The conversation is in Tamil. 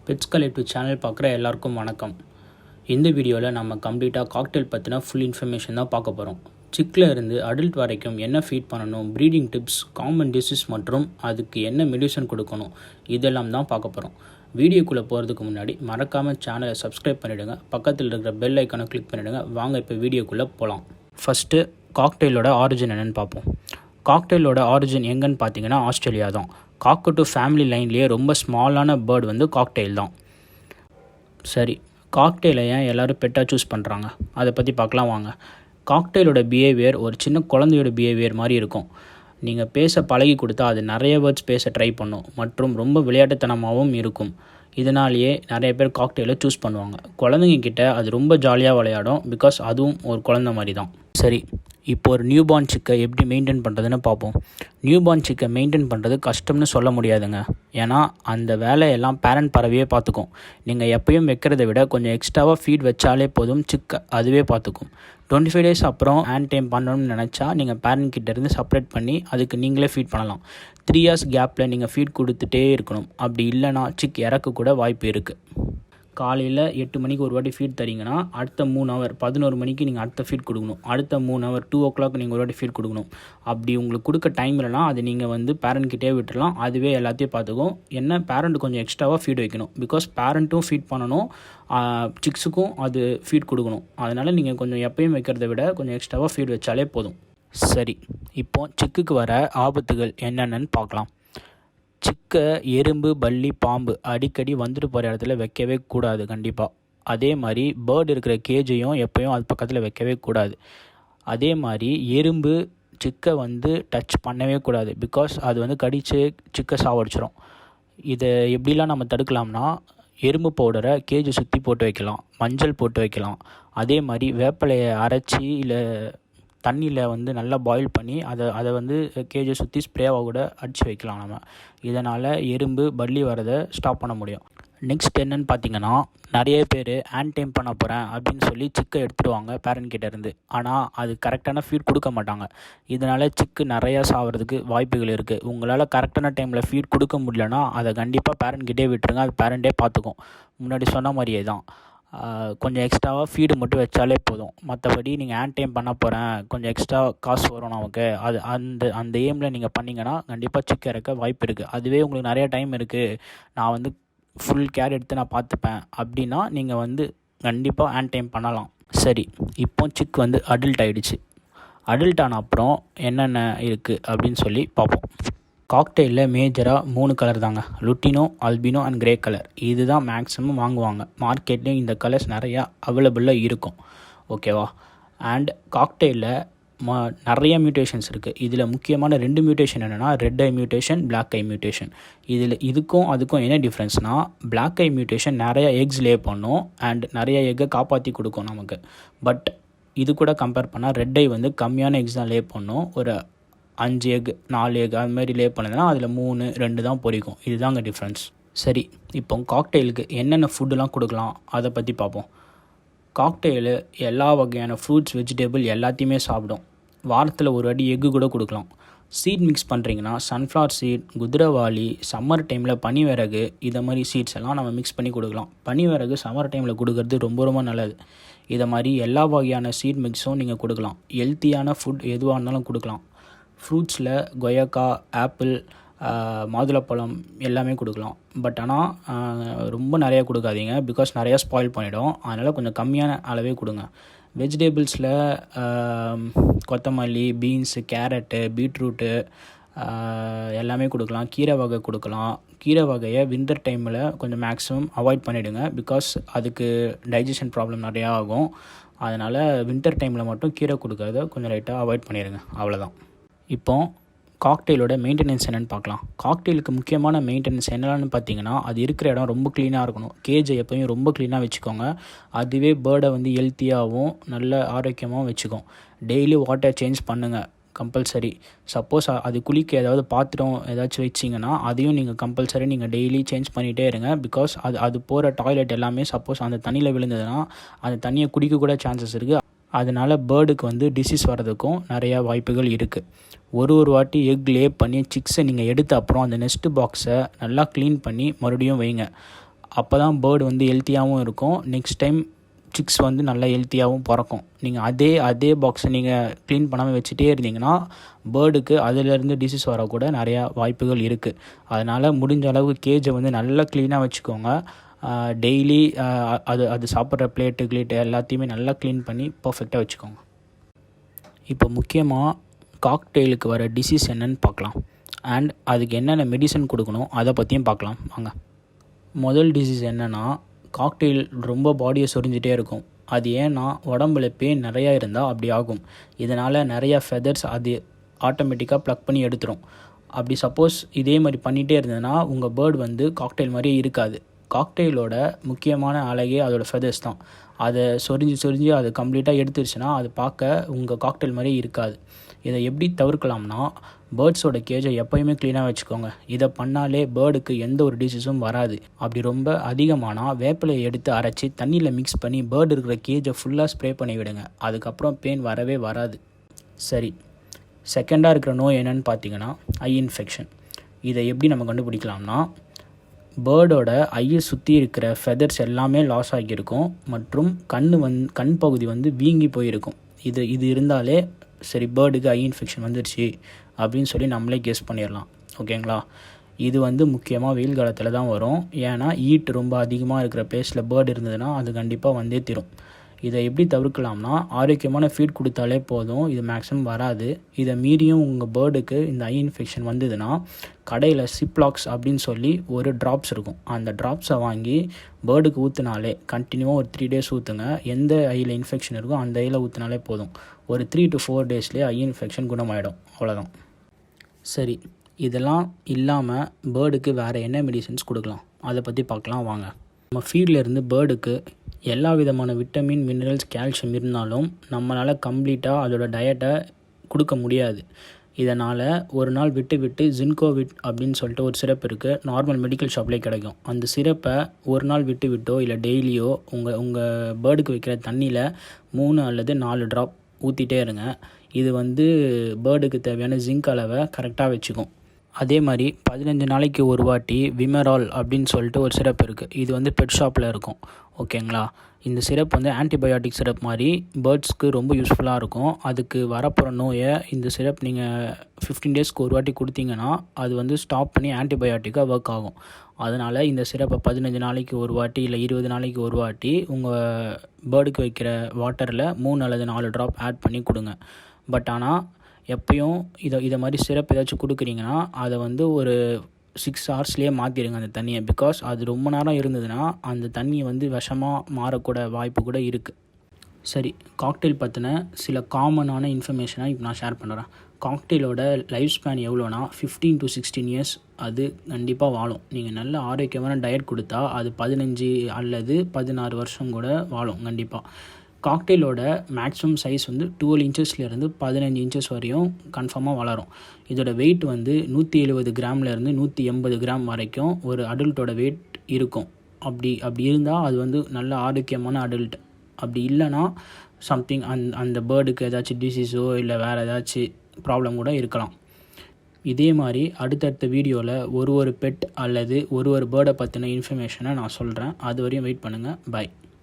பெட்ஸ் கலெக்டிவ் சேனல் பார்க்குற எல்லாருக்கும் வணக்கம். இந்த வீடியோவில் நம்ம கம்ப்ளீட்டாக காக்டெயில் பற்றின ஃபுல் இன்ஃபர்மேஷன் தான் பார்க்க போகிறோம். சிக்கில் இருந்து அடல்ட் வரைக்கும் என்ன ஃபீட் பண்ணணும், ப்ரீடிங் டிப்ஸ், காமன் டிசீஸ் மற்றும் அதுக்கு என்ன மெடிசன் கொடுக்கணும், இதெல்லாம் தான் பார்க்க போகிறோம். வீடியோக்குள்ளே போகிறதுக்கு முன்னாடி மறக்காமல் சேனலை சப்ஸ்கிரைப் பண்ணிவிடுங்க, பக்கத்தில் இருக்கிற பெல் ஐக்கானை கிளிக் பண்ணிவிடுங்க. வாங்க இப்போ வீடியோக்குள்ளே போகலாம். ஃபஸ்ட்டு காக்டெயிலோட ஆரிஜின் என்னென்னு பார்ப்போம். காக்டெயிலோட ஆரிஜின் எங்கன்னு பார்த்தீங்கன்னா ஆஸ்திரேலியா தான். காக்கட்டு ஃபேமிலி லைன்லேயே ரொம்ப ஸ்மாலான பேர்டு வந்து காக்டெயில் தான். சரி, காக்டெயிலை ஏன் எல்லோரும் பெட்டாக சூஸ் பண்ணுறாங்க அதை பற்றி பார்க்கலாம் வாங்க. காக்டெயிலோட பிஹேவியர் ஒரு சின்ன குழந்தையோட பிஹேவியர் மாதிரி இருக்கும். நீங்கள் பேச பழகி கொடுத்தா அது நிறைய வேர்ட்ஸ் பேச ட்ரை பண்ணும் மற்றும் ரொம்ப விளையாட்டுத்தனமாகவும் இருக்கும். இதனாலேயே நிறைய பேர் காக்டெயிலை சூஸ் பண்ணுவாங்க. குழந்தைங்க கிட்ட அது ரொம்ப ஜாலியாக விளையாடும், பிகாஸ் அதுவும் ஒரு குழந்தை மாதிரி தான். சரி, இப்போ ஒரு நியூபார்ன் சிக்கை எப்படி மெயின்டைன் பண்ணுறதுன்னு பார்ப்போம். நியூபார்ன் சிக்கை மெயின்டைன் பண்ணுறது கஷ்டம்னு சொல்ல முடியாதுங்க. ஏன்னா அந்த வேலையெல்லாம் பேரண்ட் பறவையே பார்த்துக்கும். நீங்கள் எப்பயும் வைக்கிறத விட கொஞ்சம் எக்ஸ்ட்ராவாக ஃபீட் வச்சாலே போதும், சிக்கை அதுவே பார்த்துக்கும். 25 days அப்புறம் ஹேண்ட் டைம் பண்ணணும்னு நினச்சா நீங்கள் பேரண்ட் கிட்டேருந்து செப்பரேட் பண்ணி அதுக்கு நீங்களே ஃபீட் பண்ணலாம். 3 years கேப்பில் நீங்கள் ஃபீட் கொடுத்துட்டே இருக்கணும். அப்படி இல்லைனா சிக் இறக்க கூட வாய்ப்பு இருக்குது. காலையில் 8 மணிக்கு ஒரு வாட்டி ஃபீட் தரீங்கன்னா அடுத்த 3 hour 11 மணிக்கு நீங்கள் அடுத்த ஃபீட் கொடுக்கணும். அடுத்த 3 hour 2 o'clock நீங்கள் ஒரு வாட்டி ஃபீட் கொடுக்கணும். அப்படி உங்களுக்கு கொடுக்க டைம் இல்லைனா அது நீங்கள் வந்து பேரண்ட்கிட்டே விட்டுடலாம், அதுவே எல்லாத்தையும் பார்த்துக்கும். என்ன பேரண்ட் கொஞ்சம் எக்ஸ்ட்ராவாக ஃபீட் வைக்கணும், பிகாஸ் பேரண்ட்டும் ஃபீட் பண்ணணும், சிக்ஸுக்கும் அது ஃபீட் கொடுக்கணும். அதனால் நீங்கள் கொஞ்சம் எப்பயும் வைக்கிறத விட கொஞ்சம் எக்ஸ்ட்ராவாக ஃபீட் வச்சாலே போதும். சரி, இப்போ சிக்குக்கு வர ஆபத்துகள் என்னென்னு பார்க்கலாம். சிக்கை எறும்பு, பல்லி, பாம்பு அடிக்கடி வந்துட்டு போகிற இடத்துல வைக்கவே கூடாது கண்டிப்பாக. அதே மாதிரி பேர்டு இருக்கிற கேஜையும் எப்போயும் அது பக்கத்தில் வைக்கவே கூடாது. அதே மாதிரி எறும்பு சிக்கை வந்து டச் பண்ணவே கூடாது, பிகாஸ் அது வந்து கடித்து சிக்கை சாவடிச்சிடும். இதை எப்படிலாம் நம்ம தடுக்கலாம்னா, எறும்பு பவுடரை கேஜை சுற்றி போட்டு வைக்கலாம், மஞ்சள் போட்டு வைக்கலாம். அதே மாதிரி வேப்பிலையை அரைச்சி இல்லை தண்ணியில் வந்து நல்லா பாயில் பண்ணி அதை வந்து கேஜை சுற்றி ஸ்ப்ரேவாக கூட அடித்து வைக்கலாம் நம்ம. இதனால் எறும்பு, பல்லி வரதை ஸ்டாப் பண்ண முடியும். நெக்ஸ்ட் என்னென்னு பார்த்தீங்கன்னா, நிறைய பேர் ஹேண்ட் டைம் பண்ண போகிறேன் அப்படின்னு சொல்லி சிக்கை எடுத்துடுவாங்க பேரண்ட் கிட்டேருந்து. ஆனால் அது கரெக்டான ஃபீட் கொடுக்க மாட்டாங்க. இதனால் சிக்கு நிறையா சாகிறதுக்கு வாய்ப்புகள் இருக்குது. உங்களால் கரெக்டான டைமில் ஃபீட் கொடுக்க முடியலன்னா அதை கண்டிப்பாக பேரண்ட் கிட்டே விட்டுருங்க, அது பேரண்ட்டே பார்த்துக்கும். முன்னாடி சொன்ன மாதிரியே தான், கொஞ்சம் எக்ஸ்ட்ராவாக ஃபீடு மட்டும் வச்சாலே போதும். மற்றபடி நீங்கள் ஹேண்ட் டைம் பண்ண போகிறேன், கொஞ்சம் எக்ஸ்ட்ரா காசு வரும் நமக்கு, அது அந்த எய்மில் நீங்கள் பண்ணிங்கன்னா கண்டிப்பாக சிக்கன் இறக்க வாய்ப்பு இருக்குது. அதுவே உங்களுக்கு நிறைய டைம் இருக்குது, நான் வந்து ஃபுல் கேர் எடுத்து நான் பார்த்துப்பேன் அப்படின்னா நீங்கள் வந்து கண்டிப்பாக ஹேண்ட் டைம் பண்ணலாம். சரி, இப்போ சிக் வந்து அடல்ட் ஆகிடுச்சு. அடல்ட் ஆன அப்புறம் என்னென்ன இருக்குது அப்படின்னு சொல்லி பார்ப்போம். காக்டெயிலில் மேஜராக 3 கலர் தாங்க, lutino, albino and grey colour. இது தான் மேக்ஸிமம் வாங்குவாங்க. மார்க்கெட்லேயும் இந்த கலர்ஸ் நிறையா அவைலபிளாக இருக்கும், ஓகேவா. அண்ட் காக்டெயிலில் நிறைய மியூட்டேஷன்ஸ் இருக்குது. இதில் முக்கியமான 2 மியூட்டேஷன் என்னென்னா, ரெட் ஐ மியூட்டேஷன், பிளாக் ஐ மியூட்டேஷன். இதுக்கும் அதுக்கும் என்ன டிஃப்ரென்ஸ்னால், பிளாக் ஐ மியூட்டேஷன் நிறைய எக்ஸ் லே பண்ணும் அண்ட் நிறைய எக்கை காப்பாற்றி கொடுக்கும் நமக்கு. பட் இது கூட கம்பேர் பண்ணால் ரெட் ஐ வந்து கம்மியான எக்ஸ் தான் லே பண்ணும். ஒரு 5 எக் 4 எக் அது மாதிரி லே பண்ணுதுன்னா அதில் 3 2 தான் பொரிக்கும். இதுதாங்க டிஃப்ரென்ஸ். சரி, இப்போ காக்டெயிலுக்கு என்னென்ன ஃபுட்டுலாம் கொடுக்கலாம் அதை பற்றி பார்ப்போம். காக்டெயிலு எல்லா வகையான ஃப்ரூட்ஸ், வெஜிடபிள் எல்லாத்தையுமே சாப்பிடும். வாரத்தில் ஒரு வாட்டி எக்கு கூட கொடுக்கலாம். சீட் மிக்ஸ் பண்ணுறீங்கன்னா சன்ஃப்ளவர் சீட், குதிரைவாளி, சம்மர் டைமில் பனிவிறகு, இதை மாதிரி சீட்ஸ் எல்லாம் நம்ம மிக்ஸ் பண்ணி கொடுக்கலாம். பனிவிறகு சம்மர் டைமில் கொடுக்கறது ரொம்ப ரொம்ப நல்லது. இதை மாதிரி எல்லா வகையான சீட் மிக்ஸும் நீங்கள் கொடுக்கலாம். ஹெல்த்தியான ஃபுட் எதுவாக இருந்தாலும் கொடுக்கலாம். ஃப்ரூட்ஸில் கொய்யாக்கா, ஆப்பிள், மாதுளப்பழம் எல்லாமே கொடுக்கலாம். பட் ஆனால் ரொம்ப நிறையா கொடுக்காதீங்க, பிகாஸ் நிறையா ஸ்பாயில் பண்ணிவிடும். அதனால் கொஞ்சம் கம்மியான அளவே கொடுங்க. வெஜிடபிள்ஸில் கொத்தமல்லி, பீன்ஸு, கேரட்டு, பீட்ரூட்டு எல்லாமே கொடுக்கலாம். கீரை வகை கொடுக்கலாம். கீரை வகையை வின்டர் டைமில் கொஞ்சம் மேக்ஸிமம் அவாய்ட் பண்ணிவிடுங்க, பிகாஸ் அதுக்கு டைஜஷன் ப்ராப்ளம் நிறையா ஆகும். அதனால் வின்டர் டைமில் மட்டும் கீரை கொடுக்கறத கொஞ்சம் லைட்டாக அவாய்ட் பண்ணிடுங்க, அவ்வளோதான். இப்போ காக்டெயிலோட மெயின்டெனன்ஸ் என்னென்னு பார்க்கலாம். காக்டெயிலுக்கு முக்கியமான மெயின்டெனன்ஸ் என்னென்னு பார்த்தீங்கன்னா, அது இருக்கிற இடம் ரொம்ப க்ளீனாக இருக்கணும். கேஜை எப்போயும் ரொம்ப க்ளீனாக வச்சுக்கோங்க. அதுவே பேர்டை வந்து ஹெல்த்தியாகவும் நல்ல ஆரோக்கியமாகவும் வச்சுக்கும். டெய்லி வாட்டர் சேஞ்ச் பண்ணுங்கள் கம்பல்சரி. சப்போஸ் அது குளிக்க ஏதாவது பாத்திரம் ஏதாச்சும் வச்சிங்கன்னா அதையும் நீங்கள் கம்பல்சரி நீங்கள் டெய்லி சேஞ்ச் பண்ணிகிட்டே இருங்க. பிகாஸ் அது போகிற டாய்லெட் எல்லாமே சப்போஸ் அந்த தண்ணியில் விழுந்ததுன்னா அந்த தண்ணியை குடிக்க கூட சான்சஸ் இருக்குது. அதனால் பேர்டுக்கு வந்து டிசீஸ் வர்றதுக்கும் நிறையா வாய்ப்புகள் இருக்குது. ஒரு வாட்டி எக் லே பண்ணி சிக்ஸை நீங்கள் எடுத்த அப்புறம் அந்த நெஸ்ட் பாக்ஸை நல்லா க்ளீன் பண்ணி மறுபடியும் வைங்க. அப்போ தான் பேர்டு வந்து ஹெல்த்தியாகவும் இருக்கும். நெக்ஸ்ட் டைம் சிக்ஸ் வந்து நல்லா ஹெல்த்தியாகவும் பிறக்கும். நீங்கள் அதே பாக்ஸை நீங்கள் க்ளீன் பண்ணாமல் வச்சுட்டே இருந்தீங்கன்னா பேர்டுக்கு அதிலேருந்து டிசீஸ் வரக்கூட நிறையா வாய்ப்புகள் இருக்குது. அதனால் முடிஞ்ச அளவுக்கு கேஜை வந்து நல்லா க்ளீனாக வச்சுக்கோங்க. டெய்லி அது சாப்பிட்ற பிளேட்டு எல்லாத்தையுமே நல்லா க்ளீன் பண்ணி பர்ஃபெக்டாக வச்சுக்கோங்க. இப்போ முக்கியமாக காக்டெயிலுக்கு வர டிசீஸ் என்னன்னு பார்க்கலாம். அண்ட் அதுக்கு என்னென்ன மெடிசன் கொடுக்கணும் அதை பற்றியும் பார்க்கலாம் வாங்க. முதல் டிசீஸ் என்னென்னா, காக்டெயில் ரொம்ப பாடியை சொரிஞ்சிட்டே இருக்கும். அது ஏன்னா உடம்புல பெயின் நிறையா இருந்தால் அப்படி ஆகும். இதனால் நிறையா ஃபெதர்ஸ் அது ஆட்டோமேட்டிக்காக ப்ளக் பண்ணி எடுத்துரும். அப்படி சப்போஸ் இதே மாதிரி பண்ணிகிட்டே இருந்ததுன்னா உங்கள் பேர்டு வந்து காக்டெயில் மாதிரியே இருக்காது. காக்டெயிலோட முக்கியமான அழகே அதோடய ஃபெதர்ஸ் தான். அதை சொரிஞ்சு அது கம்ப்ளீட்டாக எடுத்துருச்சுன்னா அது பார்க்க உங்கள் காக்டெயில் மாதிரியே இருக்காது. இதை எப்படி தவிர்க்கலாம்னா, பேர்ட்ஸோட கேஜை எப்போயுமே க்ளீனாக வச்சுக்கோங்க. இதை பண்ணாலே பேர்டுக்கு எந்த ஒரு டிசீஸும் வராது. அப்படி ரொம்ப அதிகமானால் வேப்பிலையை எடுத்து அரைச்சி தண்ணியில் மிக்ஸ் பண்ணி பேர்டு இருக்கிற கேஜை ஃபுல்லாக ஸ்ப்ரே பண்ணி விடுங்க. அதுக்கப்புறம் பெயின் வரவே வராது. சரி, செகண்டாக இருக்கிற நோய் என்னென்னு பார்த்தீங்கன்னா ஐ இன்ஃபெக்ஷன். இதை எப்படி நம்ம கண்டுபிடிக்கலாம்னா, பேர்டோட ஐயை சுற்றி இருக்கிற ஃபெதர்ஸ் எல்லாமே லாஸ் ஆகியிருக்கும் மற்றும் கண் பகுதி வந்து வீங்கி போயிருக்கும். இது இருந்தாலே சரி பேர்டுக்கு ஐ இன்ஃபெக்ஷன் வந்துடுச்சு அப்படின்னு சொல்லி நம்மளே கெஸ் பண்ணிடலாம். ஓகேங்களா? இது வந்து முக்கியமாக வெயில் காலத்தில் தான் வரும். ஏன்னா ஹீட் ரொம்ப அதிகமாக இருக்கிற பிளேஸில் பேர்டு இருந்ததுன்னா அது கண்டிப்பாக வந்தே தீரும். இதை எப்படி தவிர்க்கலாம்னா, ஆரோக்கியமான ஃபீட் கொடுத்தாலே போதும். இது மேக்ஸிமம் வராது. இதை மீறியும் உங்கள் பேர்டுக்கு இந்த ஐ இன்ஃபெக்ஷன் வந்ததுன்னா கடையில் சிப்லாக்ஸ் அப்படின்னு சொல்லி ஒரு ட்ராப்ஸ் இருக்கும். அந்த ட்ராப்ஸை வாங்கி பேர்டுக்கு ஊற்றினாலே கண்டினியூவாக ஒரு 3 days ஊற்றுங்க. எந்த ஐயில் இன்ஃபெக்ஷன் இருக்கோ அந்த ஐயில் ஊற்றினாலே போதும். ஒரு 3 to 4 daysலேயே ஐ இன்ஃபெக்ஷன் குணமாயிடும். அவ்வளோதான். சரி, இதெல்லாம் இல்லாமல் பேர்டுக்கு வேறு என்ன மெடிசன்ஸ் கொடுக்கலாம் அதை பற்றி பார்க்கலாம் வாங்க. நம்ம ஃபீட்லேருந்து பேர்டுக்கு எல்லா விதமான விட்டமின், மினரல்ஸ், கால்சியம் இருந்தாலும் நம்மளால் கம்ப்ளீட்டாக அதோட டயட்டை கொடுக்க முடியாது. இதனால் ஒரு நாள் விட்டு ஜின்கோவிட் அப்படின்னு சொல்லிட்டு ஒரு சிரப் இருக்குது. நார்மல் மெடிக்கல் ஷாப்லேயே கிடைக்கும். அந்த சிரப்பை ஒரு நாள் விட்டோ இல்லை டெய்லியோ உங்கள் பேர்டுக்கு வைக்கிற தண்ணியில் 3 அல்லது 4 ட்ராப் ஊற்றிட்டே இருங்க. இது வந்து பேர்டுக்கு தேவையான ஜிங்க் அளவை கரெக்டாக வச்சுக்கும். அதே மாதிரி 15 நாளைக்கு ஒரு வாட்டி விமரால் அப்படின்னு சொல்லிட்டு ஒரு சிரப் இருக்குது. இது வந்து பெட் ஷாப்பில் இருக்கும். ஓகேங்களா? இந்த சிரப் வந்து ஆன்டிபயோட்டிக் சிரப் மாதிரி பேர்ட்ஸ்க்கு ரொம்ப யூஸ்ஃபுல்லாக இருக்கும். அதுக்கு வரப்போகிற நோயை இந்த சிரப் நீங்கள் 15 daysக்கு ஒரு வாட்டி கொடுத்தீங்கன்னா அது வந்து ஸ்டாப் பண்ணி ஆன்டிபயோட்டிக்காக ஒர்க் ஆகும். அதனால் இந்த சிரப்பை 15 நாளைக்கு ஒரு வாட்டி இல்லை 20 நாளைக்கு ஒரு வாட்டி உங்கள் பேர்டுக்கு வைக்கிற வாட்டரில் 3 அல்லது 4 ட்ராப் ஆட் பண்ணி கொடுங்க. பட் ஆனால் எப்பயும் இதை மாதிரி சிரப் ஏதாச்சும் கொடுக்குறீங்கன்னா அதை வந்து ஒரு 6 hours மாற்றிடுங்க அந்த தண்ணியை. பிகாஸ் அது ரொம்ப நேரம் இருந்ததுன்னா அந்த தண்ணி வந்து விஷமாக மாறக்கூட வாய்ப்பு கூட இருக்குது. சரி, காக்டெயில் பற்றின சில காமனான இன்ஃபர்மேஷனாக இப்போ நான் ஷேர் பண்ணுறேன். காக்டெயிலோட லைஃப் ஸ்பேன் எவ்வளோனா 15 to 16 years அது கண்டிப்பாக வாழும். நீங்கள் நல்ல ஆரோக்கியமான டயட் கொடுத்தா அது 15 அல்லது 16 வருஷம் கூட வாழும் கண்டிப்பாக. காக்டெயிலோட மேக்ஸிமம் சைஸ் வந்து 12 inchesலேருந்து 15 inches வரையும் கன்ஃபார்மாக வளரும். இதோட வெயிட் வந்து 170 கிராம்லேருந்து 180 கிராம் வரைக்கும் ஒரு அடல்ட்டோட வெயிட் இருக்கும். அப்படி இருந்தால் அது வந்து நல்ல ஆரோக்கியமான அடல்ட். அப்படி இல்லைன்னா சம்திங் அந்த பேர்டுக்கு ஏதாச்சும் டிசீஸோ இல்லை வேறு ஏதாச்சும் ப்ராப்ளம் கூட இருக்கலாம். இதே மாதிரி அடுத்தடுத்த வீடியோவில் ஒரு பெட் அல்லது ஒரு பேர்டை பற்றின இன்ஃபர்மேஷனை நான் சொல்கிறேன். அது வரையும் வெயிட் பண்ணுங்கள். பை.